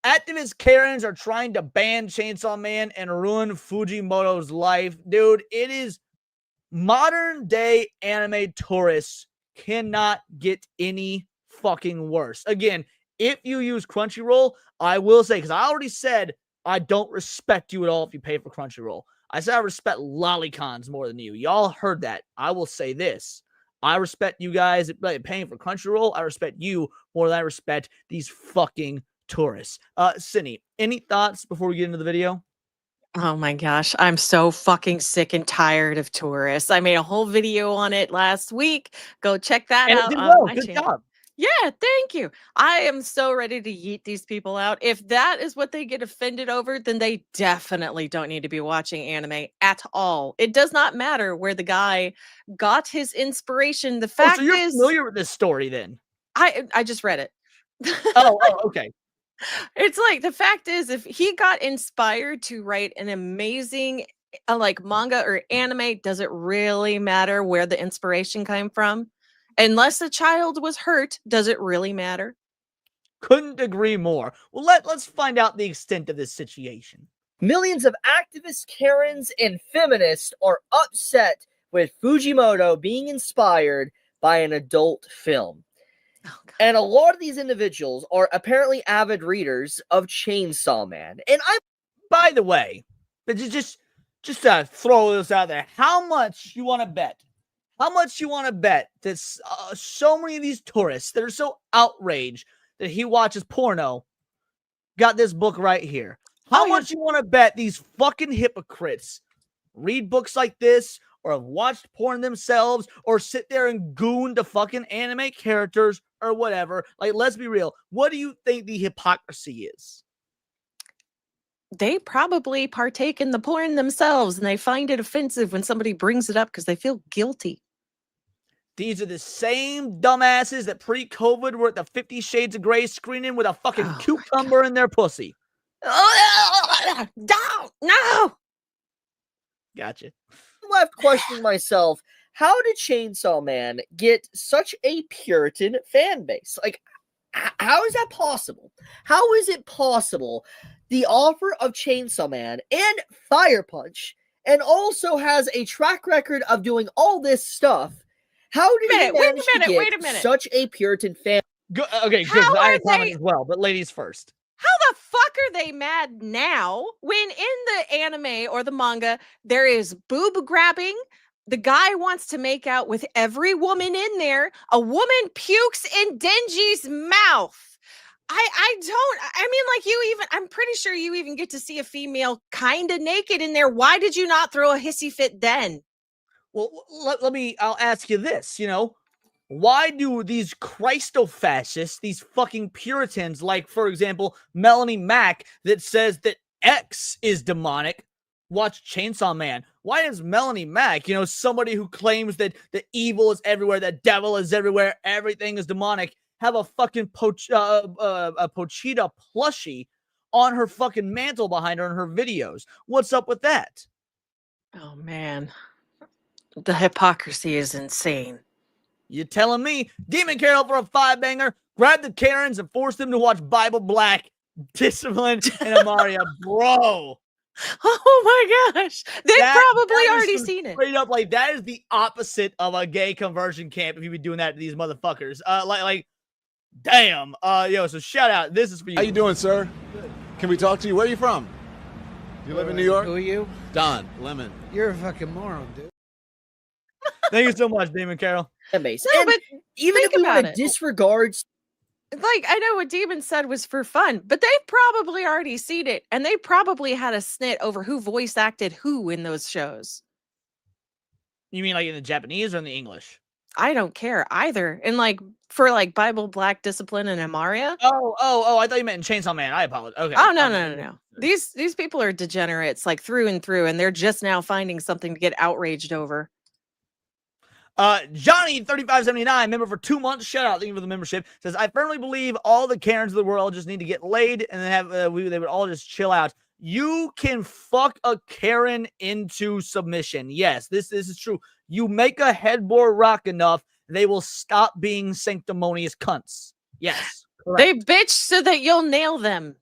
Activist Karens are trying to ban Chainsaw Man and ruin Fujimoto's life. Dude, it is modern day anime tourists cannot get any fucking worse. Again, if you use Crunchyroll, I will say, because I already said I don't respect you at all if you pay for Crunchyroll. I said I respect lolicons more than you. Y'all heard that. I will say this. I respect you guys paying for Crunchyroll. I respect you more than I respect these fucking tourists. Cindy, any thoughts before we get into the video? Oh my gosh, I'm so fucking sick and tired of tourists. I made a whole video on it last week. Go check that And it out did on well. my Good channel. job. Yeah, thank you. I am so ready to yeet these people out. If that is what they get offended over, then they definitely don't need to be watching anime at all. It does not matter where the guy got his inspiration. The Oh, fact so you're is, familiar with this story then? I just read it. Oh, okay. It's like, the fact is, if he got inspired to write an amazing like manga or anime, does it really matter where the inspiration came from? Unless a child was hurt, does it really matter? Couldn't agree more. Well, let's find out the extent of this situation. Millions of activists, Karens, and feminists are upset with Fujimoto being inspired by an adult film. Oh, And a lot of these individuals are apparently avid readers of Chainsaw Man. And by the way, just to throw this out there, how much you want to bet? How much you want to bet that so many of these tourists that are so outraged that he watches porno got this book right here? How much you want to bet these fucking hypocrites read books like this, or have watched porn themselves, or sit there and goon to fucking anime characters or whatever? Like, let's be real. What do you think the hypocrisy is? They probably partake in the porn themselves, and they find it offensive when somebody brings it up because they feel guilty. These are the same dumbasses that pre-COVID were at the 50 Shades of Grey screening with a fucking cucumber in their pussy. Don't! No! Gotcha. I'm left questioning myself, how did Chainsaw Man get such a Puritan fan base? Like, how is that possible? How is it possible the author of Chainsaw Man and Fire Punch, and also has a track record of doing all this stuff, how did he manage to get such a Puritan fan? Okay, good. I have a comment as well, but ladies first. How the fuck are they mad now when in the anime or the manga there is boob grabbing? The guy wants to make out with every woman in there. A woman pukes in Denji's mouth. I mean, like, I'm pretty sure you even get to see a female kind of naked in there. Why did you not throw a hissy fit then? Well, I'll ask you this, why do these Christo-fascists, these fucking Puritans, like, for example, Melanie Mack, that says that X is demonic, watch Chainsaw Man? Why is Melanie Mack, somebody who claims that the evil is everywhere, the devil is everywhere, everything is demonic, have a fucking a Pochita plushie on her fucking mantle behind her in her videos? What's up with that? Oh, man. The hypocrisy is insane. You telling me? Demon Carol for a 5-banger. Grab the Karens and force them to watch Bible Black, Discipline, and Amaria, bro. Oh my gosh. They've probably already seen it. Straight up, like, that is the opposite of a gay conversion camp if you be doing that to these motherfuckers. Like, damn. So shout out. This is for you. How you doing, sir? Good. Can we talk to you? Where are you from? You live in New York? Who are you? Don Lemon. You're a fucking moron, dude. Thank you so much, Demon Carol. No, but even if we want to disregard, like, I know what Demon said was for fun, but they've probably already seen it, and they probably had a snit over who voice acted who in those shows. You mean like in the Japanese or in the English? I don't care either. And like for like Bible Black, Discipline, and Amaria. Oh, I thought you meant in Chainsaw Man. I apologize. Okay. Oh, no. These people are degenerates, like, through and through, and they're just now finding something to get outraged over. Johnny 3579, member for 2 months, shout out, thank you for the membership, says, I firmly believe all the Karens of the world just need to get laid and then have they would all just chill out. You can fuck a Karen into submission. Yes, this is true. You make a headboard rock enough, they will stop being sanctimonious cunts. Yes, correct. They bitch so that you'll nail them.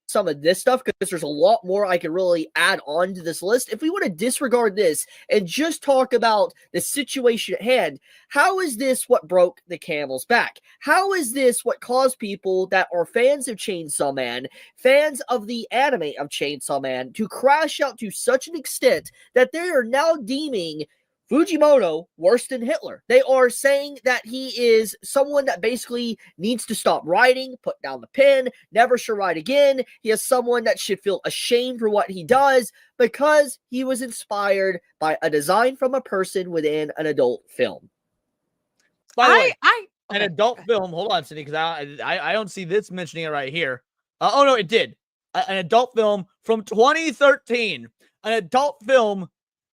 some of this stuff because there's a lot more I could really add on to this list. If we want to disregard this and just talk about the situation at hand, how is this what broke the camel's back? How is this what caused people that are fans of Chainsaw Man, fans of the anime of Chainsaw Man, to crash out to such an extent that they are now deeming Fujimoto worse than Hitler? They are saying that he is someone that basically needs to stop writing, put down the pen, never should write again. He is someone that should feel ashamed for what he does because he was inspired by a design from a person within an adult film. By the way, Okay. an adult film. Hold on, Cindy, because I don't see this mentioning it right here. Oh no, it did. An adult film from 2013. An adult film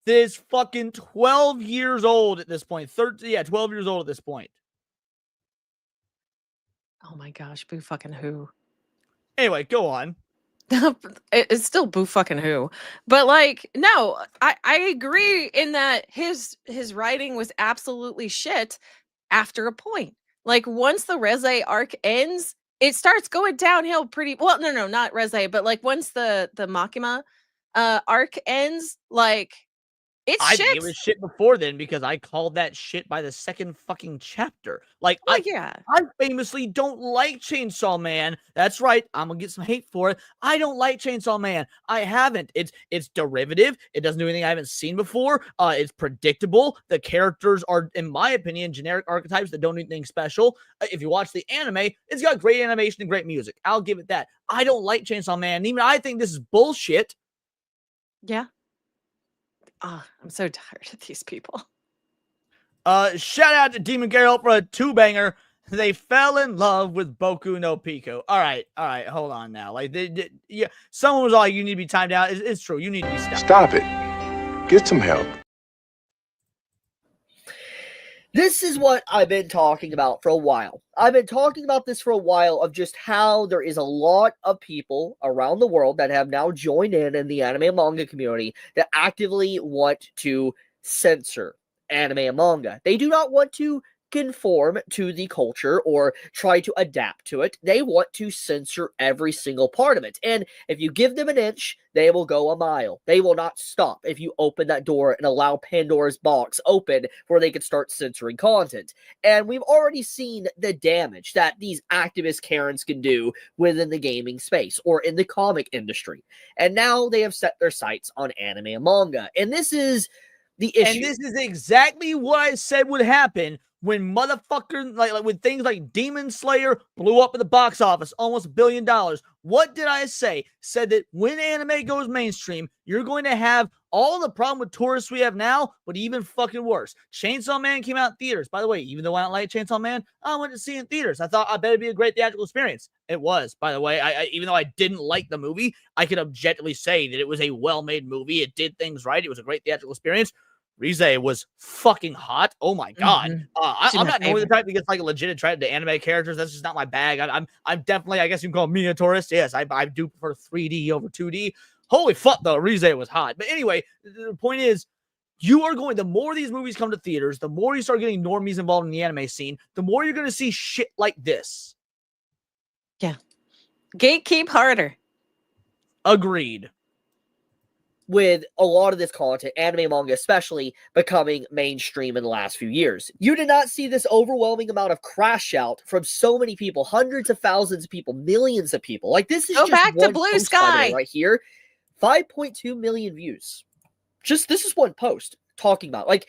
that is fucking 12 years old at this point. 12 years old at this point. Oh my gosh, boo fucking who? Anyway, go on. It's still boo fucking who. But like, no, I agree in that his writing was absolutely shit after a point. Like once the Reze arc ends, it starts going downhill pretty well. No, not Reze, but like once the Makima arc ends, like it's I shit. think it was shit before then because I called that shit by the second fucking chapter. Like, Well, I famously don't like Chainsaw Man. That's right. I'm gonna get some hate for it. I don't like Chainsaw Man. I haven't. It's derivative. It doesn't do anything I haven't seen before. It's predictable. The characters are, in my opinion, generic archetypes that don't do anything special. If you watch the anime, it's got great animation and great music. I'll give it that. I don't like Chainsaw Man. Even I think this is bullshit. Yeah. I'm so tired of these people. Shout out to Demon Girl for a 2-banger. They fell in love with Boku no Pico. All right, hold on now. Like, yeah, someone was like, "You need to be timed out." It's true. You need to be stopped. Stop it. Get some help. This is what I've been talking about for a while. I've been talking about this for a while of just how there is a lot of people around the world that have now joined in the anime and manga community that actively want to censor anime and manga. They do not want to conform to the culture or try to adapt to it. They want to censor every single part of it. And if you give them an inch, they will go a mile. They will not stop if you open that door and allow Pandora's box open where they can start censoring content. And we've already seen the damage that these activist Karens can do within the gaming space or in the comic industry. And now they have set their sights on anime and manga. And this is the issue. And this is exactly what I said would happen when motherfucker, like when things like Demon Slayer blew up at the box office, almost $1 billion. What did I say? Said that when anime goes mainstream, you're going to have all the problem with tourists we have now, but even fucking worse. Chainsaw Man came out in theaters. By the way, even though I don't like Chainsaw Man, I went to see it in theaters. I thought I bet it'd be a great theatrical experience. It was, by the way. I even though I didn't like the movie, I could objectively say that it was a well-made movie. It did things right. It was a great theatrical experience. Rize was fucking hot. Oh my god. I'm not normally the type that gets like legit attracted to anime characters. That's just not my bag. I'm definitely, I guess you can call me a tourist. Yes, I do prefer 3D over 2D. Holy fuck though, Rize was hot. But anyway, the point is, the more these movies come to theaters, the more you start getting normies involved in the anime scene, the more you're gonna see shit like this. Yeah. Gatekeep harder. Agreed. With a lot of this content, anime and manga especially, becoming mainstream in the last few years. You did not see this overwhelming amount of crash out from so many people, hundreds of thousands of people, millions of people. Like this is Go just back to one Blue post, Sky by the way, right here. 5.2 million views. Just this is one post talking about. Like,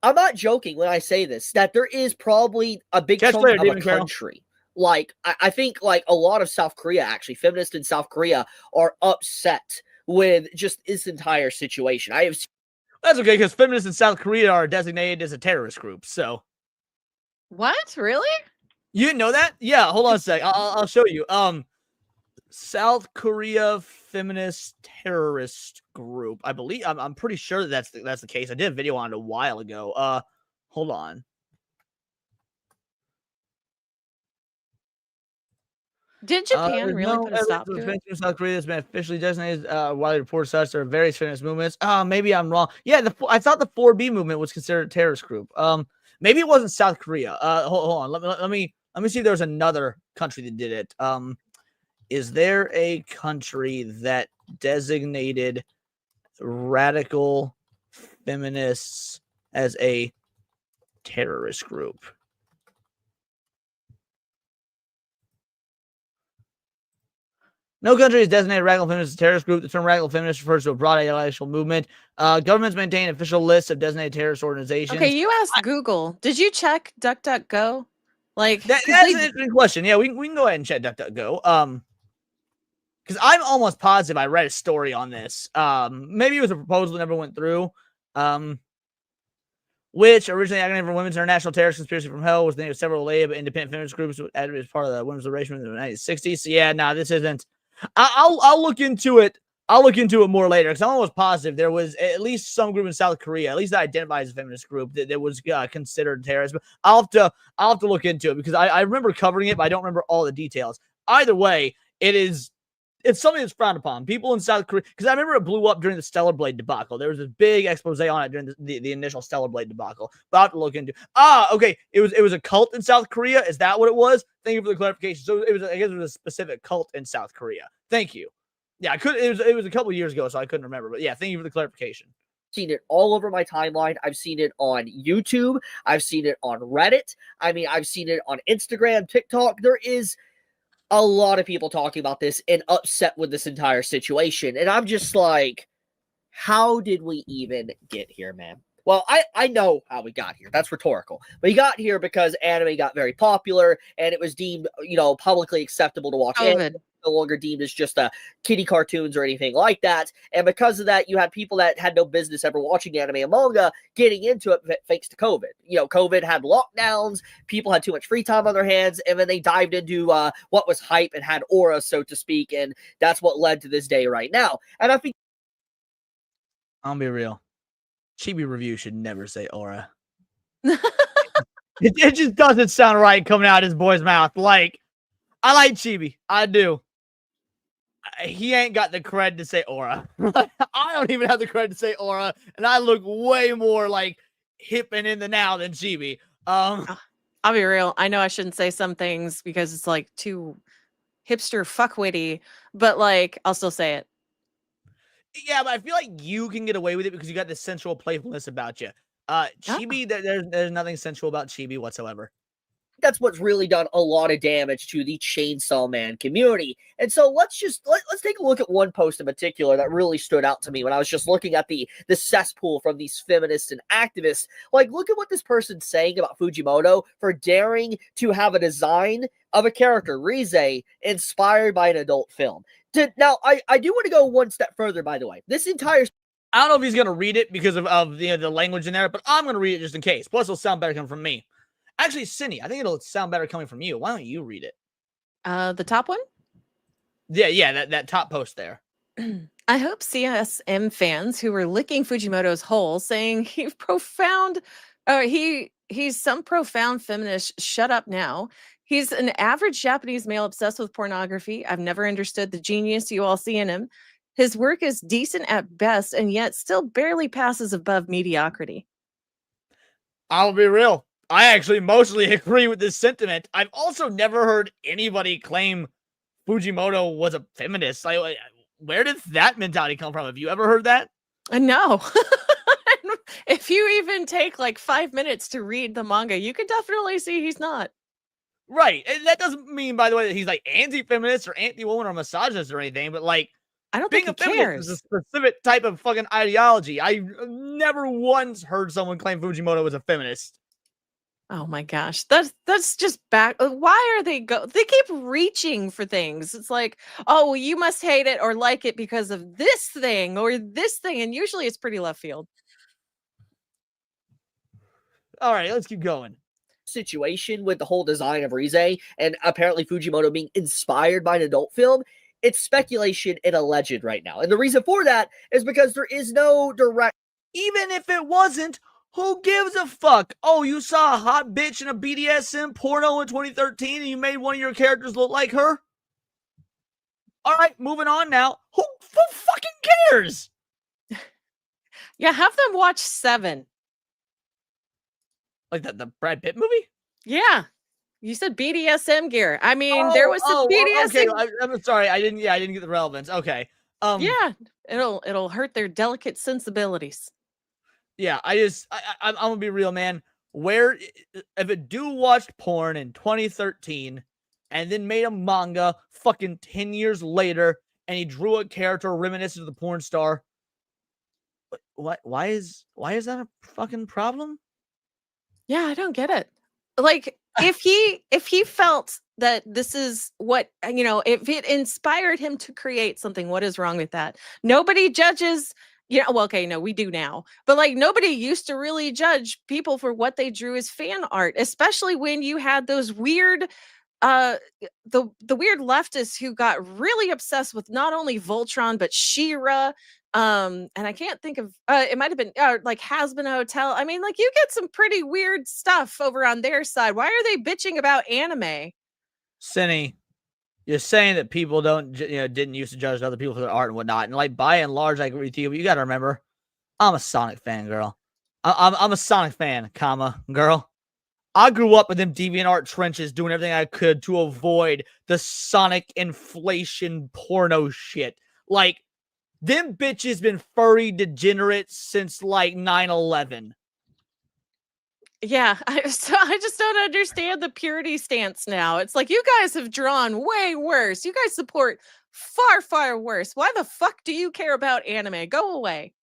I'm not joking when I say this, that there is probably a big chunk of a country. Like, I think like a lot of South Korea, actually, feminists in South Korea are upset with just this entire situation. That's okay, because feminists in South Korea are designated as a terrorist group, so. What? Really? You didn't know that? Yeah, hold on a sec. I'll show you. South Korea feminist terrorist group. I believe I'm pretty sure that's the case. I did a video on it a while ago. Hold on. Did Japan really put a stop to it? South Korea has been officially designated widely reported such. There are various feminist movements. Maybe I'm wrong. Yeah, I thought the 4B movement was considered a terrorist group. Maybe it wasn't South Korea. Hold on. Let me see if there's another country that did it. is there a country that designated radical feminists as a terrorist group? No country has designated radical feminists as a terrorist group. The term radical feminist refers to a broad ideological movement. Governments maintain official lists of designated terrorist organizations. Okay, you asked Google. Did you check DuckDuckGo? Like, That's an interesting question. Yeah, we can go ahead and check DuckDuckGo. Because I'm almost positive I read a story on this. Maybe it was a proposal that never went through. Which originally acronym for Women's International Terrorist Conspiracy from Hell was the name of several lay but independent feminist groups as part of the women's liberation movement in the 1960s. So yeah, this isn't. I'll look into it. I'll look into it more later because I'm almost positive there was at least some group in South Korea, at least that identifies as a feminist group that was considered terrorist. But I'll have to look into it because I remember covering it, but I don't remember all the details. Either way, it's something that's frowned upon. People in South Korea, because I remember it blew up during the Stellar Blade debacle. There was a big expose on it during the initial Stellar Blade debacle. But I'll have to look into. Okay, it was a cult in South Korea. Is that what it was? Thank you for the clarification. So I guess it was a specific cult in South Korea. Thank you. Yeah, it was a couple years ago, so I couldn't remember. But yeah, thank you for the clarification. Seen it all over my timeline. I've seen it on YouTube. I've seen it on Reddit. I mean, I've seen it on Instagram, TikTok. There is a lot of people talking about this and upset with this entire situation. And I'm just like, how did we even get here, man? Well, I know how we got here. That's rhetorical. We got here because anime got very popular and it was deemed, publicly acceptable to watch anime. No longer deemed as just kiddie cartoons or anything like that. And because of that, you had people that had no business ever watching anime and manga getting into it thanks to COVID. COVID had lockdowns, people had too much free time on their hands, and then they dived into what was hype and had aura, so to speak, and that's what led to this day right now. And I think I'll be real. Chibi Reviews should never say aura. it just doesn't sound right coming out of his boy's mouth. Like, I like Chibi. I do. He ain't got the cred to say aura. I don't even have the cred to say aura, and I look way more like hip and in the now than Chibi. I'll be real. I know I shouldn't say some things because it's like too hipster fuckwitty, but like I'll still say it. Yeah, but I feel like you can get away with it because you got this sensual playfulness about you. Chibi, there's nothing sensual about Chibi whatsoever. That's what's really done a lot of damage to the Chainsaw Man community. And so let's take a look at one post in particular that really stood out to me when I was just looking at the cesspool from these feminists and activists. Like, look at what this person's saying about Fujimoto for daring to have a design of a character, Rize, inspired by an adult film. Now, I do want to go one step further, by the way. This entire... I don't know if he's going to read it because of the language in there, but I'm going to read it just in case. Plus, it'll sound better coming from me. Actually, Cindy, I think it'll sound better coming from you. Why don't you read it? The top one? Yeah, that top post there. I hope CSM fans who were licking Fujimoto's hole saying he's some profound feminist, shut up now. He's an average Japanese male obsessed with pornography. I've never understood the genius you all see in him. His work is decent at best and yet still barely passes above mediocrity. I'll be real. I actually mostly agree with this sentiment. I've also never heard anybody claim Fujimoto was a feminist. Like, where did that mentality come from? Have you ever heard that? No. If you even take like 5 minutes to read the manga, you can definitely see he's not. Right. And that doesn't mean, by the way, that he's like anti-feminist or anti-woman or misogynist or anything, but like, I don't being think a he feminist cares. is a specific type of fucking ideology. I never once heard someone claim Fujimoto was a feminist. Oh my gosh, that's just back. Why are they They keep reaching for things. It's like, oh, well, you must hate it or like it because of this thing or this thing, and usually it's pretty left field. All right, let's keep going. Situation with the whole design of Rize and apparently Fujimoto being inspired by an adult film. It's speculation and alleged right now, and the reason for that is because there is no direct. Even if it wasn't. Who gives a fuck? Oh, you saw a hot bitch in a BDSM porno in 2013 and you made one of your characters look like her? All right, moving on now. Who fucking cares? Yeah, have them watch 7. Like the Brad Pitt movie? Yeah. You said BDSM gear. I mean, there was some Okay. BDSM. I'm sorry. I didn't get the relevance. Okay. Yeah, it'll hurt their delicate sensibilities. Yeah, I'm gonna be real, man. Where if a dude watched porn in 2013 and then made a manga fucking 10 years later and he drew a character reminiscent of the porn star, what? Why is that a fucking problem? Yeah, I don't get it. Like if he felt that this is what, if it inspired him to create something, what is wrong with that? Nobody judges. Yeah, well, okay, no, we do now. But like nobody used to really judge people for what they drew as fan art, especially when you had those weird the weird leftists who got really obsessed with not only Voltron but She-Ra. And I can't think of it might have been like Has Been a Hotel. I mean, like you get some pretty weird stuff over on their side. Why are they bitching about anime? Cinny, you're saying that people didn't used to judge other people for their art and whatnot, and like by and large, I agree with you. But you got to remember, I'm a Sonic fan, girl. I'm a Sonic fan, girl. I grew up in them DeviantArt trenches doing everything I could to avoid the Sonic inflation porno shit. Like, them bitches been furry degenerates since like 9/11. Yeah, I just don't understand the purity stance now. It's like you guys have drawn way worse. You guys support far, far worse. Why the fuck do you care about anime? Go away.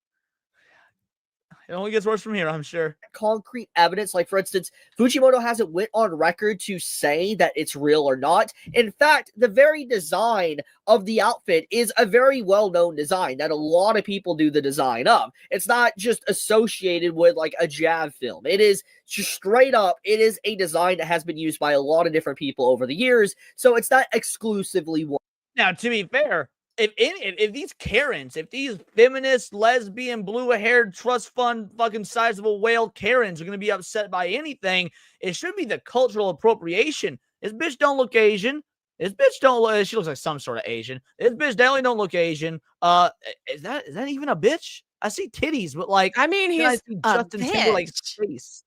It only gets worse from here, I'm sure. Concrete evidence, like for instance, Fujimoto hasn't went on record to say that it's real or not. In fact, the very design of the outfit is a very well-known design that a lot of people do the design of. It's not just associated with like a JAV film. It is just straight up, it is a design that has been used by a lot of different people over the years, so it's not exclusively one. Now, to be fair, if these Karens, if these feminist, lesbian, blue-haired, trust fund, fucking sizable whale Karens are going to be upset by anything, it should be the cultural appropriation. This bitch don't look Asian. This bitch don't look, she looks like some sort of Asian. This bitch definitely don't look Asian. Is that even a bitch? I see titties, but like, I mean, I he's see a Justin Timberlake's bitch. face.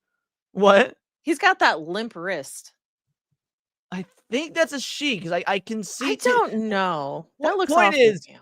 What? He's got that limp wrist. I think that's a she, because I can see. I don't know. That looks Point awful.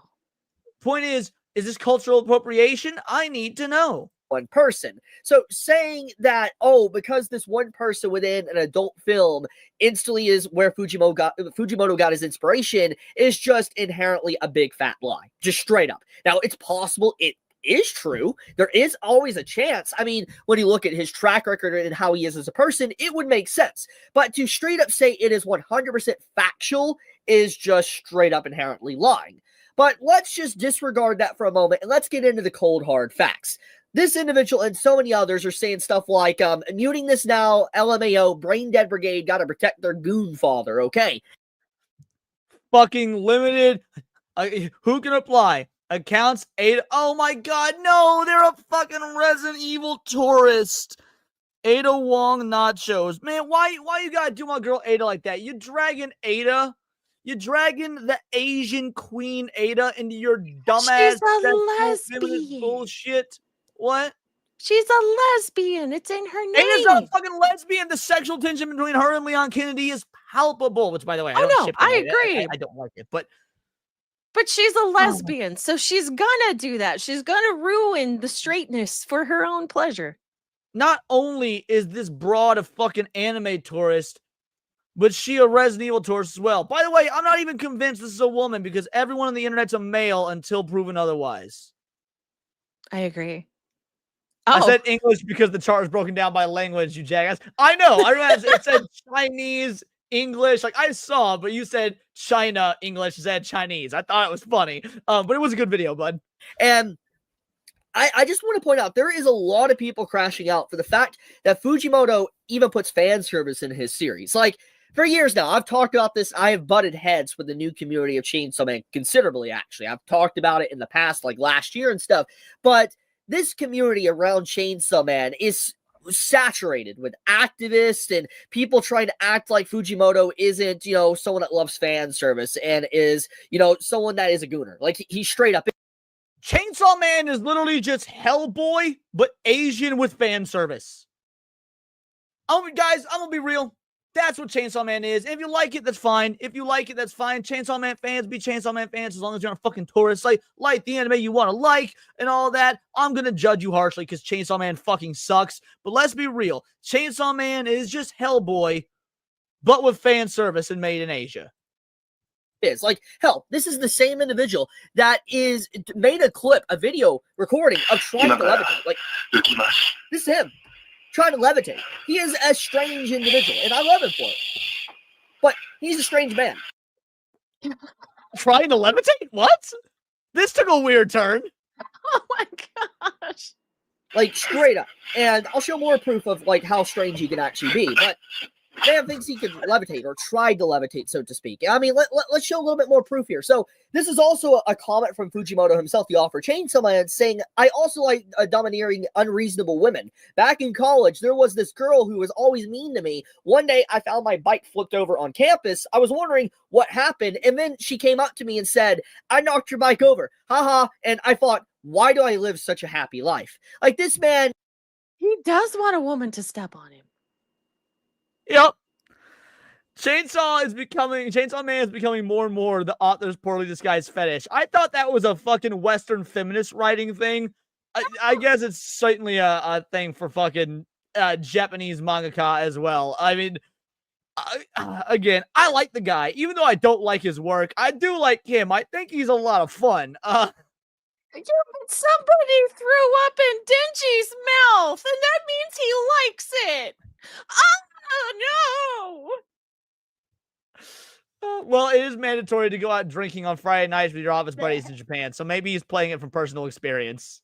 Point is this cultural appropriation? I need to know. One person. So saying that, oh, because this one person within an adult film instantly is where Fujimoto got his inspiration is just inherently a big fat lie. Just straight up. Now, it's possible it is true. There is always a chance. I mean, when you look at his track record and how he is as a person, it would make sense. But to straight up say it is 100% factual is just straight up inherently lying. But let's just disregard that for a moment and let's get into the cold hard facts. This individual and so many others are saying stuff like, muting this now, LMAO, Brain Dead Brigade, gotta protect their goon father, okay? Fucking limited. Who can apply? Accounts 8. Oh my god, no, they're a fucking Resident Evil tourist. Ada Wong nachos. Man, why you gotta do my girl Ada like that? You dragging Ada? You dragging the Asian queen Ada into your dumbass feminist bullshit? What? She's a lesbian. It's in her name. Ada's not a fucking lesbian. The sexual tension between her and Leon Kennedy is palpable. Which, by the way, I agree. I don't like it, but she's a lesbian, so she's gonna do that. She's gonna ruin the straightness for her own pleasure. Not only is this broad a fucking anime tourist, but she a Resident Evil tourist as well. By the way, I'm not even convinced this is a woman because everyone on the internet's a male until proven otherwise. I agree. I said English because the chart is broken down by language, you jackass. I know. I realized it said Chinese, English. Like I saw, but you said China, English, said Chinese. I thought it was funny. But it was a good video, bud. And I just want to point out, there is a lot of people crashing out for the fact that Fujimoto even puts fan service in his series. Like, for years now, I've talked about this. I have butted heads with the new community of Chainsaw Man considerably, actually. I've talked about it in the past, like last year and stuff. But this community around Chainsaw Man is saturated with activists and people trying to act like Fujimoto isn't, someone that loves fan service and is, someone that is a gooner. Like, he's straight up. Chainsaw Man is literally just Hellboy, but Asian with fan service. Guys, I'm gonna be real. That's what Chainsaw Man is. If you like it, that's fine. If you like it, that's fine. Chainsaw Man fans be Chainsaw Man fans as long as you're not a fucking tourist. Like the anime you want to like and all that. I'm going to judge you harshly because Chainsaw Man fucking sucks. But let's be real. Chainsaw Man is just Hellboy, but with fan service and made in Asia. Is like, hell, this is the same individual that is made a video recording of trying to levitate. Like, this is him trying to levitate. He is a strange individual, and I love him for it. But he's a strange man. Trying to levitate? What? This took a weird turn. Oh my gosh. Like, straight up. And I'll show more proof of, like, how strange he can actually be. But man thinks he could levitate, or tried to levitate, so to speak. I mean, let's show a little bit more proof here. So this is also a comment from Fujimoto himself, the author Chainsaw Man, saying, I also like domineering, unreasonable women. Back in college, there was this girl who was always mean to me. One day, I found my bike flipped over on campus. I was wondering what happened, and then she came up to me and said, I knocked your bike over. Haha. And I thought, why do I live such a happy life? Like, this man... He does want a woman to step on him. Yep. Chainsaw Man is becoming more and more the author's poorly disguised fetish. I thought that was a fucking Western feminist writing thing. I guess it's certainly a thing for fucking Japanese mangaka as well. I mean, again, I like the guy. Even though I don't like his work, I do like him. I think he's a lot of fun. Somebody threw up in Denji's mouth, and that means he likes it. Oh, no. Well, it is mandatory to go out drinking on Friday nights with your office buddies in Japan, so maybe he's playing it from personal experience.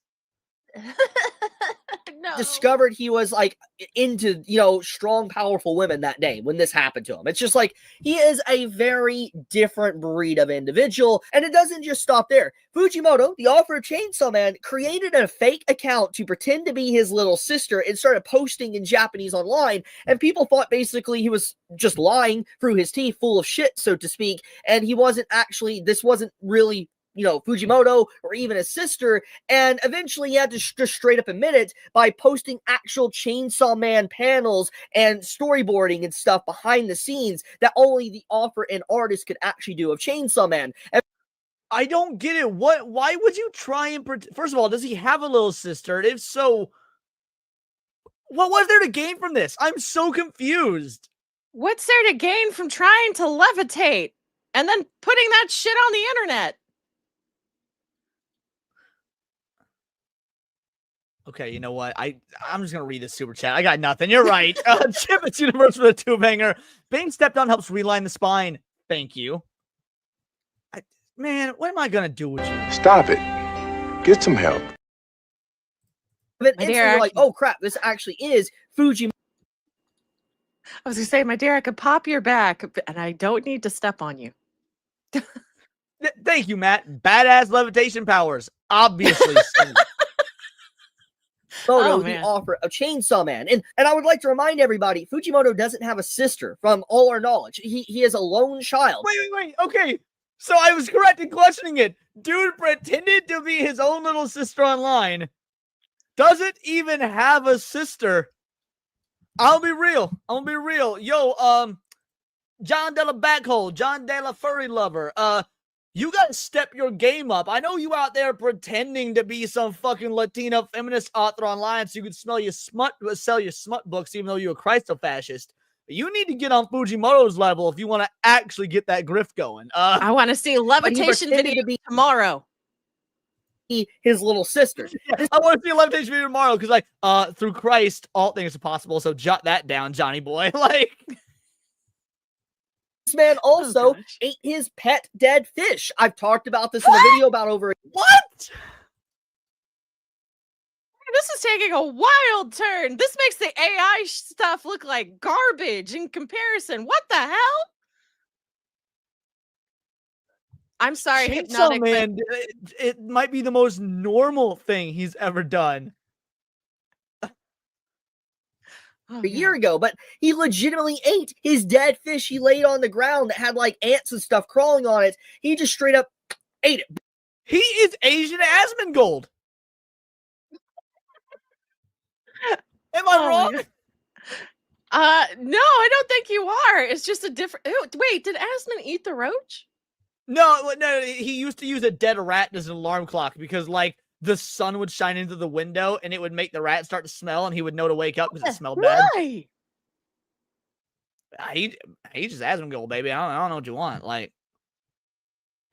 No. Discovered he was like into, strong, powerful women that day when this happened to him. It's just like, he is a very different breed of individual, and it doesn't just stop there. Fujimoto, the author of Chainsaw Man, created a fake account to pretend to be his little sister and started posting in Japanese online, and people thought basically he was just lying through his teeth, full of shit, so to speak, and this wasn't really Fujimoto or even his sister, and eventually he had to just straight up admit it by posting actual Chainsaw Man panels and storyboarding and stuff behind the scenes that only the author and artist could actually do of Chainsaw Man. And I don't get it. Why would you try and first of all, does he have a little sister? If so, what was there to gain from this? I'm so confused. What's there to gain from trying to levitate and then putting that shit on the internet? Okay, you know what? I'm just gonna read this super chat. I got nothing. You're right. Chip, it's Universe for the tube hanger. Being stepped on helps realign the spine. Thank you. Man, what am I gonna do with you? Stop it. Get some help. then you're like, oh crap, this actually is Fujimoto. I was gonna say, my dear, I could pop your back, and I don't need to step on you. Thank you, Matt. Badass levitation powers. Obviously. The author of Chainsaw Man. And I would like to remind everybody, Fujimoto doesn't have a sister from all our knowledge. He is a lone child. Wait. Okay. So I was correct in questioning it. Dude pretended to be his own little sister online. Doesn't even have a sister. I'll be real. Yo, John Della Backhole, John Della Furry Lover, you gotta step your game up. I know you out there pretending to be some fucking Latina feminist author online so you can sell your smut books even though you're a Christo-fascist. You need to get on Fujimoto's level if you want to actually get that grift going. I want to see a levitation video tomorrow. His little sister. Yeah, I want to see a levitation video tomorrow because, through Christ, all things are possible. So jot that down, Johnny boy. This man also ate his pet dead fish. I've talked about this in a video about over. What? This is taking a wild turn. This makes the AI stuff look like garbage in comparison. What the hell? I'm sorry, Hypnotic. Man, it might be the most normal thing he's ever done. A year ago, but he legitimately ate his dead fish he laid on the ground that had like ants and stuff crawling on it. He just straight up ate it. He is Asian Asmongold. Am I wrong? No, I don't think you are. It's just a different. Wait, did Asmund eat the roach? No, he used to use a dead rat as an alarm clock because, like, the sun would shine into the window and it would make the rat start to smell, and he would know to wake up because it smelled bad. Why? He just Asmongold, baby. I don't know what you want. Like,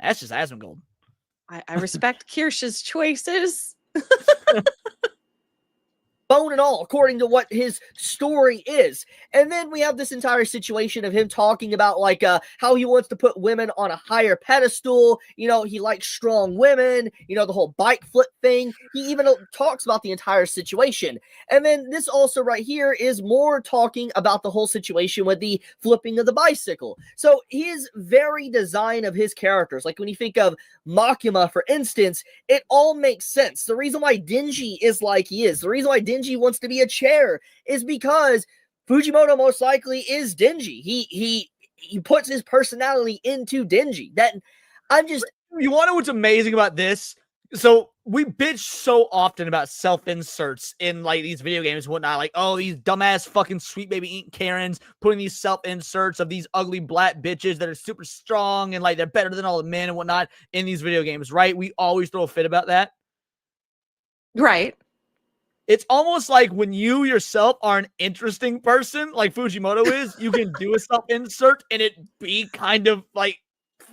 that's just Asmongold. I respect Kirsch's choices. Bone and all, according to what his story is. And then we have this entire situation of him talking about like how he wants to put women on a higher pedestal. You know, he likes strong women, you know, the whole bike flip thing. He even talks about the entire situation. And then this also right here is more talking about the whole situation with the flipping of the bicycle. So his very design of his characters, like when you think of Makima, for instance, it all makes sense. The reason why Denji is like he is, the reason why Denji wants to be a chair is because Fujimoto most likely is Denji. He puts his personality into Denji. That I'm just. You want to know what's amazing about this? So we bitch so often about self-inserts in like these video games and whatnot. Like, oh, these dumbass fucking sweet baby Ink Karens putting these self-inserts of these ugly black bitches that are super strong and like they're better than all the men and whatnot in these video games, right? We always throw a fit about that. Right. It's almost like when you yourself are an interesting person, like Fujimoto is, you can do a self-insert and it be kind of like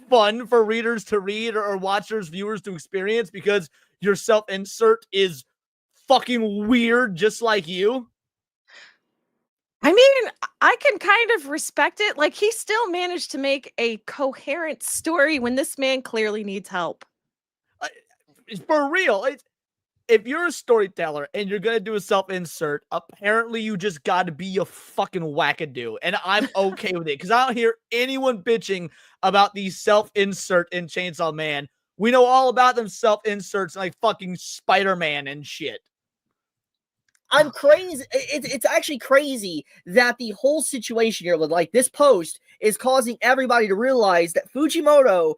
fun for readers to read or watchers, viewers to experience because your self-insert is fucking weird just like you. I mean, I can kind of respect it. Like, he still managed to make a coherent story when this man clearly needs help. For real. If you're a storyteller and you're going to do a self-insert, apparently you just got to be a fucking wackadoo. And I'm okay with it because I don't hear anyone bitching about the self-insert in Chainsaw Man. We know all about them self-inserts like fucking Spider-Man and shit. I'm crazy. It's actually crazy that the whole situation here with like this post is causing everybody to realize that Fujimoto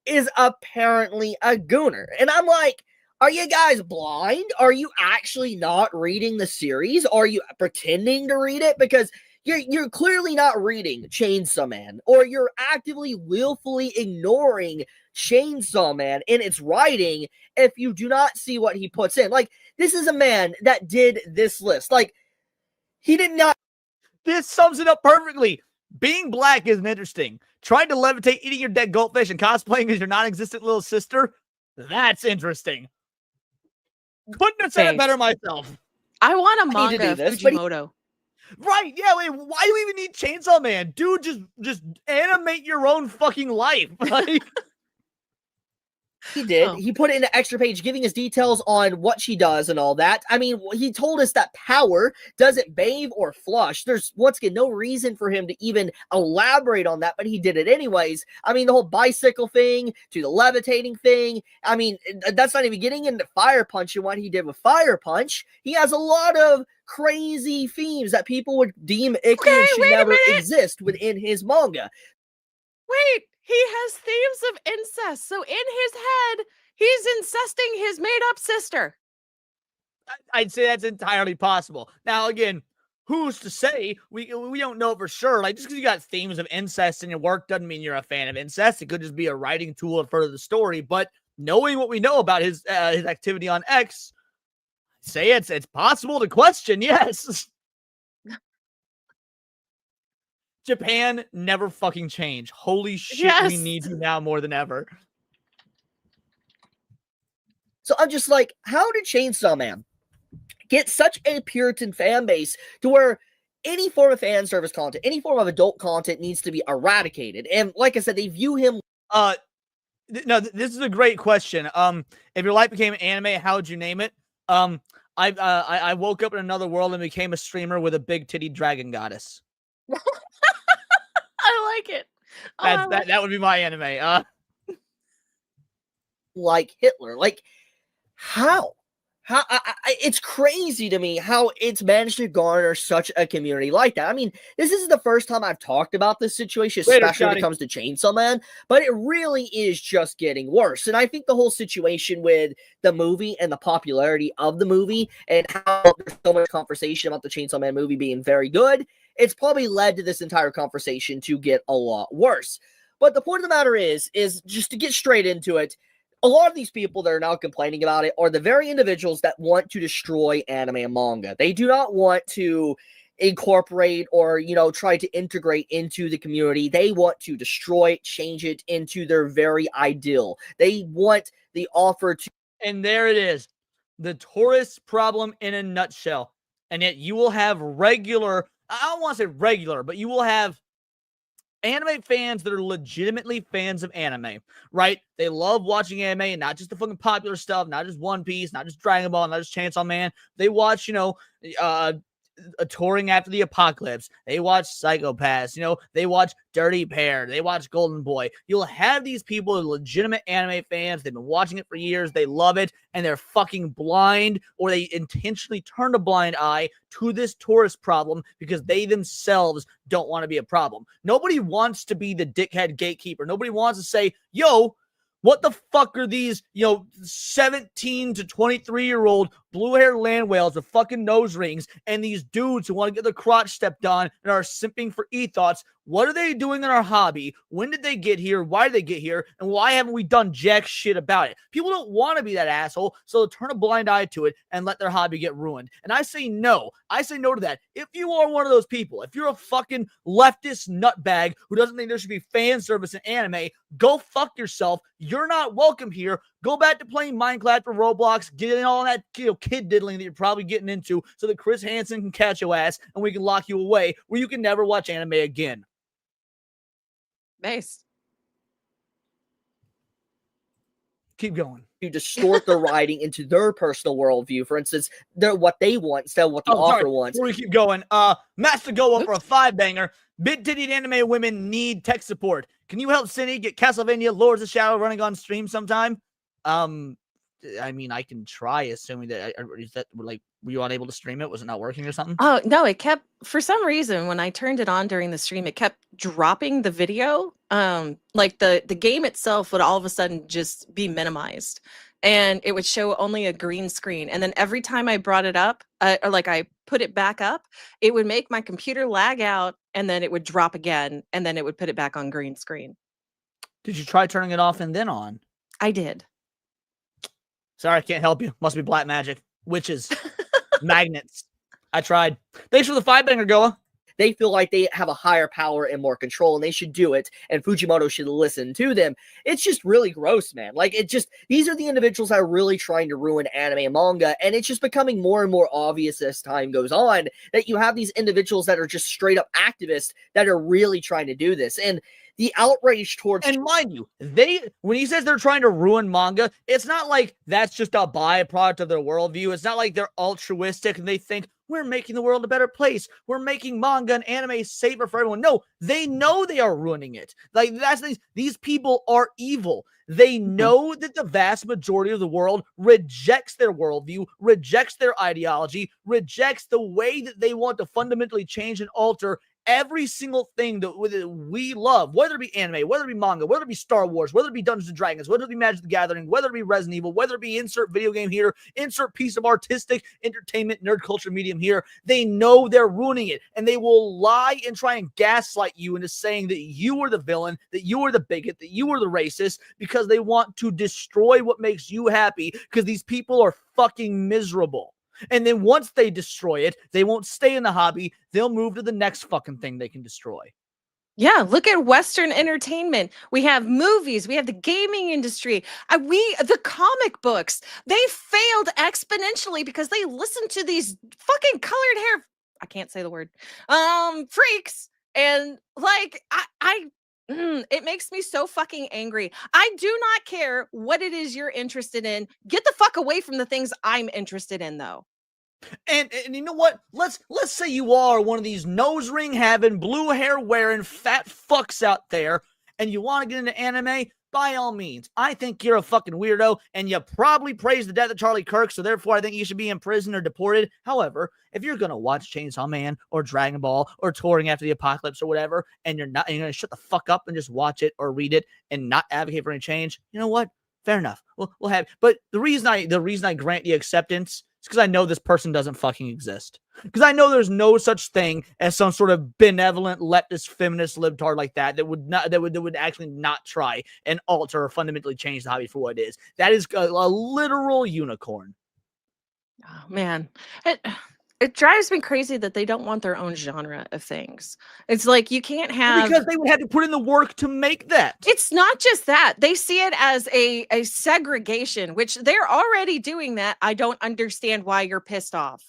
is apparently a gooner. And I'm like, are you guys blind? Are you actually not reading the series? Are you pretending to read it? Because you're clearly not reading Chainsaw Man, or you're actively, willfully ignoring Chainsaw Man in its writing if you do not see what he puts in. Like, this is a man that did this list. Like, he did not. This sums it up perfectly. Being black isn't interesting. Trying to levitate, eating your dead goldfish, and cosplaying as your non-existent little sister, that's interesting. Couldn't have said it better myself. I want a manga of Fujimoto. Right, yeah, wait, why do we even need Chainsaw Man? Dude, just animate your own fucking life. Like, he did. Oh. He put it in an extra page giving us details on what she does and all that. I mean, he told us that power doesn't bathe or flush. There's, once again, no reason for him to even elaborate on that, but he did it anyways. I mean, the whole bicycle thing to the levitating thing. I mean, that's not even getting into Fire Punch and what he did with Fire Punch. He has a lot of crazy themes that people would deem icky and should never exist within his manga. Wait. He has themes of incest. So in his head, he's incesting his made-up sister. I'd say that's entirely possible. Now, again, who's to say? We don't know for sure. Like, just because you got themes of incest in your work doesn't mean you're a fan of incest. It could just be a writing tool to further the story. But knowing what we know about his activity on X, say it's possible to question, yes. Japan never fucking change. Holy shit, yes. We need you now more than ever. So I'm just like, how did Chainsaw Man get such a Puritan fan base to where any form of fan service content, any form of adult content needs to be eradicated? And like I said, they view him... No, this is a great question. If your life became an anime, how would you name it? I woke up in another world and became a streamer with a big titty dragon goddess. I like it. That would be my anime. Like Hitler. Like, how? It's crazy to me how it's managed to garner such a community like that. I mean, this isn't the first time I've talked about this situation, especially when it comes to Chainsaw Man, but it really is just getting worse. And I think the whole situation with the movie and the popularity of the movie and how there's so much conversation about the Chainsaw Man movie being very good it's probably led to this entire conversation to get a lot worse. But the point of the matter is just to get straight into it, a lot of these people that are now complaining about it are the very individuals that want to destroy anime and manga. They do not want to incorporate or, try to integrate into the community. They want to destroy it, change it into their very ideal. They want the offer to. And there it is. The tourist problem in a nutshell. And yet you will have regular, I don't want to say regular, but you will have anime fans that are legitimately fans of anime, right? They love watching anime and not just the fucking popular stuff, not just One Piece, not just Dragon Ball, not just Chainsaw Man. They watch, a touring after the apocalypse. They watch Psychopaths, they watch Dirty Pair, they watch Golden Boy. You'll have these people who are legitimate anime fans. They've been watching it for years. They love it, and they're fucking blind, or they intentionally turn a blind eye to this tourist problem because they themselves don't want to be a problem. Nobody wants to be the dickhead gatekeeper. Nobody wants to say, yo, what the fuck are these, 17 to 23-year-old blue-haired land whales with fucking nose rings and these dudes who want to get their crotch stepped on and are simping for ethos? What are they doing in our hobby? When did they get here? Why did they get here? And why haven't we done jack shit about it? People don't want to be that asshole, so they'll turn a blind eye to it and let their hobby get ruined. And I say no. I say no to that. If you are one of those people, if you're a fucking leftist nutbag who doesn't think there should be fan service in anime, go fuck yourself. You're not welcome here. Go back to playing Minecraft or Roblox, get in all that kid diddling that you're probably getting into so that Chris Hansen can catch your ass and we can lock you away where you can never watch anime again. Nice. Keep going. To distort the writing into their personal worldview. For instance, they're what they want instead of what the author wants. Before we keep going, Master Go up for a 5-banger. Big-titted anime women need tech support. Can you help Cindy get Castlevania Lords of Shadow running on stream sometime? I mean, I can try, assuming that, is that, like, were you unable to stream it? Was it not working or something? Oh, no, it kept, for some reason, when I turned it on during the stream, it kept dropping the video. Like the game itself would all of a sudden just be minimized and it would show only a green screen. And then every time I brought it up, or like I put it back up, it would make my computer lag out and then it would drop again and then it would put it back on green screen. Did you try turning it off and then on? I did. Sorry, I can't help you. Must be black magic. Witches. Magnets. I tried. Thanks for the 5-banger, Goa. They feel like they have a higher power and more control, and they should do it, and Fujimoto should listen to them. It's just really gross, man. Like, these are the individuals that are really trying to ruin anime and manga, and it's just becoming more and more obvious as time goes on that you have these individuals that are just straight up activists that are really trying to do this. And the outrage towards... And mind you, when he says they're trying to ruin manga, it's not like that's just a byproduct of their worldview. It's not like they're altruistic and they think, we're making the world a better place. We're making manga and anime safer for everyone. No, they know they are ruining it. Like, these people are evil. They know that the vast majority of the world rejects their worldview, rejects their ideology, rejects the way that they want to fundamentally change and alter every single thing that we love, whether it be anime, whether it be manga, whether it be Star Wars, whether it be Dungeons and Dragons, whether it be Magic the Gathering, whether it be Resident Evil, whether it be insert video game here, insert piece of artistic entertainment, nerd culture medium here, they know they're ruining it. And they will lie and try and gaslight you into saying that you are the villain, that you are the bigot, that you are the racist, because they want to destroy what makes you happy, because these people are fucking miserable. And then once they destroy it, they won't stay in the hobby. They'll move to the next fucking thing they can destroy. Yeah, look at Western entertainment. We have movies. We have the gaming industry. The comic books. They failed exponentially because they listened to these fucking colored hair. I can't say the word. Freaks. And like, it makes me so fucking angry. I do not care what it is you're interested in. Get the fuck away from the things I'm interested in, though. And you know what? Let's say you are one of these nose ring having, blue hair wearing fat fucks out there, and you want to get into anime. By all means, I think you're a fucking weirdo, and you probably praise the death of Charlie Kirk, so therefore I think you should be in prison or deported. However, if you're gonna watch Chainsaw Man or Dragon Ball or Touring After the Apocalypse or whatever, and you're gonna shut the fuck up and just watch it or read it and not advocate for any change, you know what? Fair enough. We'll have. But the reason I grant the acceptance It's because I know this person doesn't fucking exist. Because I know there's no such thing as some sort of benevolent leftist feminist libtard like that would actually not try and alter or fundamentally change the hobby for what it is. That is a literal unicorn. Oh man, it drives me crazy that they don't want their own genre of things. It's like you can't have, because they would have to put in the work to make that. it's not just that. They see it as a segregation, which they're already doing that. I don't understand why you're pissed off.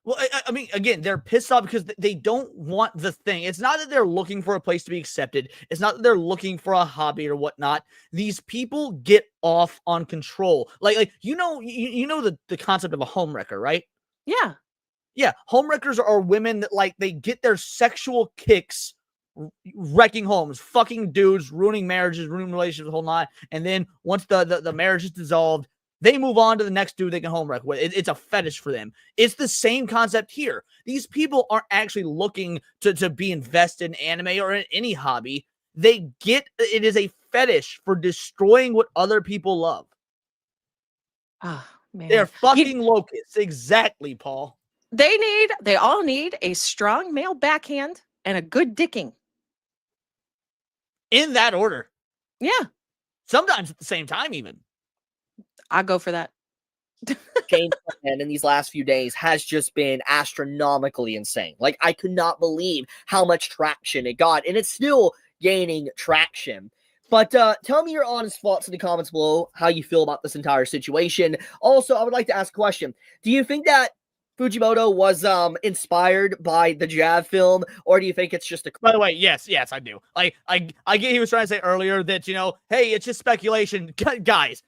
Well, I mean, again, they're pissed off because they don't want the thing. It's not that they're looking for a place to be accepted. It's not that they're looking for a hobby or whatnot. These people get off on control. Like you know the concept of a homewrecker, right? Yeah. Yeah, homewreckers are women that like they get their sexual kicks wrecking homes, fucking dudes, ruining marriages, ruining relationships, the whole lot. And then once the marriage is dissolved, they move on to the next dude they can home wreck with. It's a fetish for them. It's the same concept here. These people aren't actually looking to be invested in anime or in any hobby. They get it is a fetish for destroying what other people love. Oh man, They're fucking locusts. Exactly, Paul. They all need a strong male backhand and a good dicking. In that order. Yeah, Sometimes at the same time, even. I'll go for that. Chainsaw Man in these last few days has just been astronomically insane. Like, I could not believe how much traction it got, and it's still gaining traction. But tell me your honest thoughts in the comments below, how you feel about this entire situation. Also, I would like to ask a question. Do you think that Fujimoto was inspired by the Jav film, or do you think it's just a... By the way, yes, I do. Like, I get he was trying to say earlier that, hey, it's just speculation. Guys,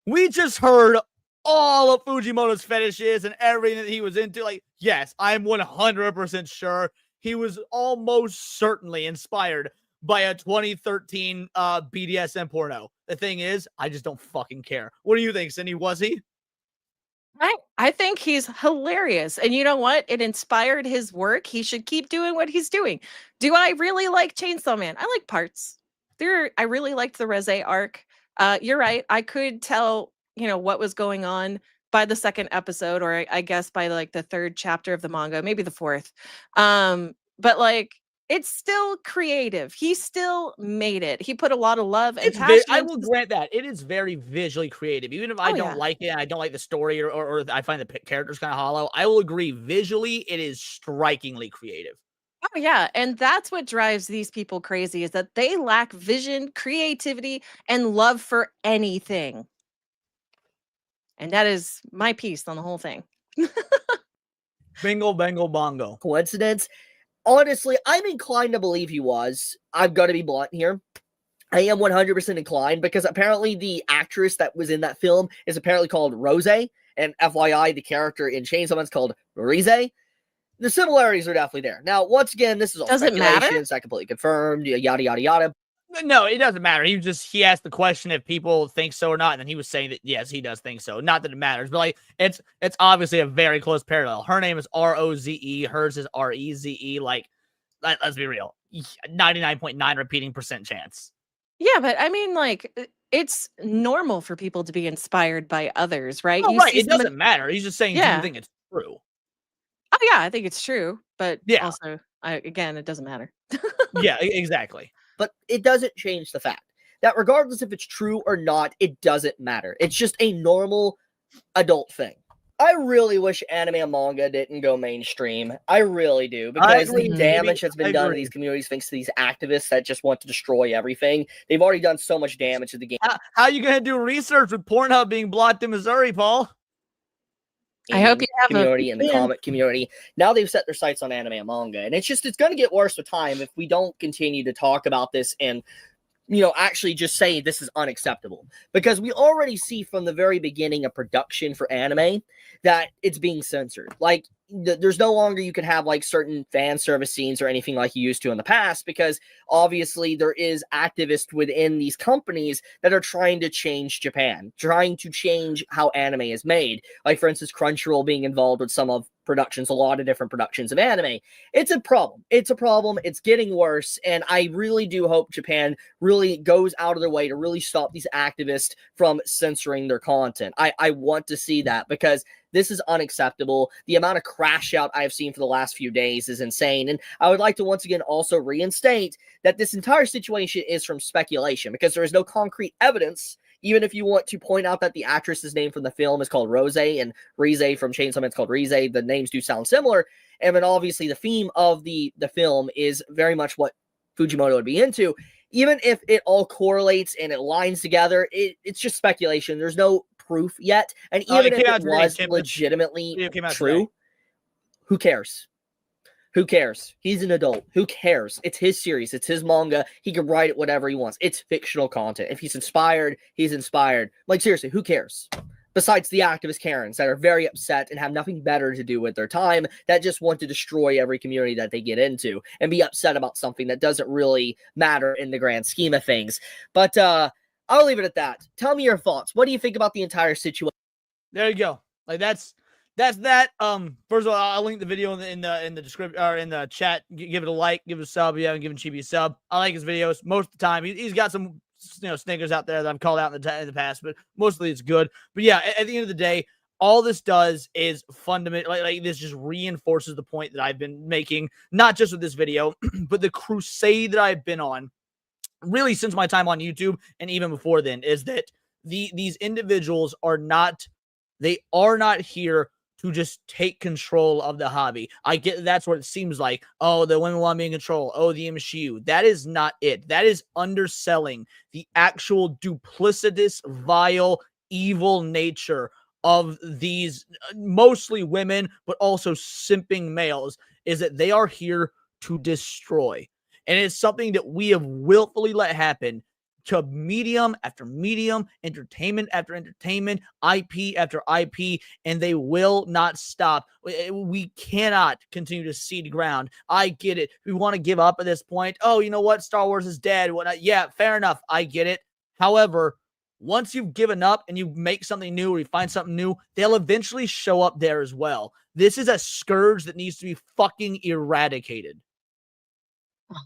we just heard all of Fujimoto's fetishes and everything that he was into. Like, yes, I'm 100% sure he was almost certainly inspired by a 2013 BDSM porno. The thing is, I just don't fucking care. What do you think, Cindy? Was he? I think he's hilarious. And you know what? It inspired his work. He should keep doing what he's doing. Do I really like Chainsaw Man? I like parts. I really liked the Reze arc. You're right. I could tell, what was going on by the second episode, or I guess by like the third chapter of the manga, maybe the fourth. But like, it's still creative. He still made it. He put a lot of love and passion. I will grant that it is very visually creative. Even if I don't like it, I don't like the story, or I find the characters kind of hollow, I will agree. Visually, it is strikingly creative. Oh yeah, and that's what drives these people crazy, is that they lack vision, creativity, and love for anything. And that is my piece on the whole thing. Bingo, bango, bongo. Coincidence? Honestly, I'm inclined to believe he was. I've got to be blunt here. I am 100% inclined, because apparently the actress that was in that film is apparently called Rose, and FYI, the character in Chainsaw Man is called Rize. The similarities are definitely there. Now, once again, this is all speculation. It's not completely confirmed, yada, yada, yada. No, it doesn't matter. He asked the question if people think so or not, and then he was saying that yes, he does think so. Not that it matters, but like it's obviously a very close parallel. Her name is Roze, hers is Reze. Like, let's be real, 99.9 repeating % chance. Yeah, but I mean, like, it's normal for people to be inspired by others, right? Oh, right. It doesn't matter. He's just saying, do you think it's true? Oh yeah, I think it's true, but also, again, it doesn't matter. Yeah, exactly. But it doesn't change the fact that regardless if it's true or not, it doesn't matter. It's just a normal adult thing. I really wish anime and manga didn't go mainstream. I really do, because the damage that's been done to these communities thanks to these activists that just want to destroy everything. They've already done so much damage to the game. How are you going to do research with Pornhub being blocked in Missouri, Paul? I hope you have community and the comic community. Now they've set their sights on anime and manga, and it's going to get worse with time if we don't continue to talk about this and actually just say this is unacceptable, because we already see from the very beginning of production for anime that it's being censored. Like, there's no longer you can have like certain fan service scenes or anything like you used to in the past, because obviously there is activists within these companies that are trying to change Japan, trying to change how anime is made. Like, for instance, Crunchyroll being involved with some of productions, a lot of different productions of anime. It's a problem. It's a problem. It's getting worse. And I really do hope Japan really goes out of their way to really stop these activists from censoring their content. I want to see that because this is unacceptable. The amount of crash out I've seen for the last few days is insane. And I would like to once again also reinstate that this entire situation is from speculation because there is no concrete evidence. Even if you want to point out that the actress's name from the film is called Rose and Rize from Chainsaw Man's called Rize, the names do sound similar. And then obviously the theme of the film is very much what Fujimoto would be into. Even if it all correlates and it lines together, it's just speculation. There's no proof yet. And even if it was legitimately true, who cares? Who cares? He's an adult. Who cares? It's his series. It's his manga. He can write it whatever he wants. It's fictional content. If he's inspired, he's inspired. Like, seriously, who cares? Besides the activist Karens that are very upset and have nothing better to do with their time, that just want to destroy every community that they get into and be upset about something that doesn't really matter in the grand scheme of things. But I'll leave it at that. Tell me your thoughts. What do you think about the entire situation? There you go. Like that's that. First of all, I'll link the video in the description or in the chat. Give it a like, give it a sub. If you haven't given Chibi a sub, I like his videos most of the time. He's got some snickers out there that I've called out in the past, but mostly it's good. But yeah, at the end of the day, all this does is fundamentally like this just reinforces the point that I've been making, not just with this video, but the crusade that I've been on really since my time on YouTube and even before then, is that these individuals are not here to just take control of the hobby. I get that's what it seems like. Oh, the women want to be in control. Oh, the MCU. That is not it. That is underselling the actual duplicitous, vile, evil nature of these mostly women, but also simping males, is that they are here to destroy. And it's something that we have willfully let happen to medium after medium, entertainment after entertainment, IP after IP, and they will not stop. We cannot continue to cede ground. I get it. We want to give up at this point. Oh, you know what? Star Wars is dead. Whatnot. Yeah, fair enough. I get it. However, once you've given up and you make something new or you find something new, they'll eventually show up there as well. This is a scourge that needs to be fucking eradicated.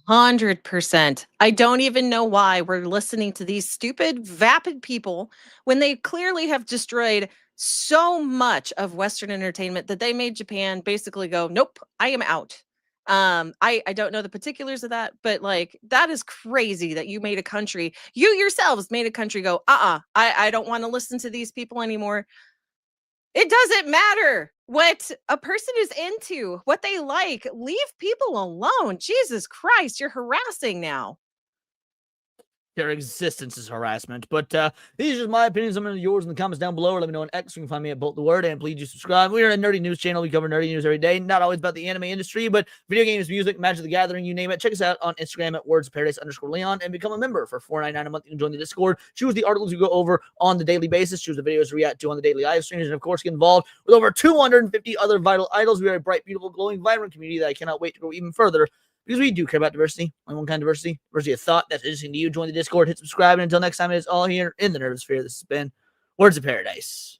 100%. I don't even know why we're listening to these stupid, vapid people when they clearly have destroyed so much of Western entertainment that they made Japan basically go, nope, I am out. I don't know the particulars of that, but like that is crazy that you made a country, you yourselves made a country go, I don't want to listen to these people anymore. It doesn't matter what a person is into, what they like. Leave people alone. Jesus Christ, you're harassing now. Their existence is harassment. But these are just my opinions. I'm going to yours in the comments down below. Or let me know on X. You can find me at Bolt the Word. And please do subscribe. We are a nerdy news channel. We cover nerdy news every day. Not always about the anime industry, but video games, music, Magic the Gathering, you name it. Check us out on Instagram at wordsparadise_Leon and become a member for $4.99 a month. You can join the Discord. Choose the articles you go over on the daily basis. Choose the videos we react to on the daily live streams. And of course, get involved with over 250 other vital idols. We are a bright, beautiful, glowing, vibrant community that I cannot wait to go even further. Because we do care about diversity. Only one kind of diversity of thought. That's interesting to you. Join the Discord, hit subscribe, and until next time, it is all here in the Nerdosphere. This has been Words of Paradise.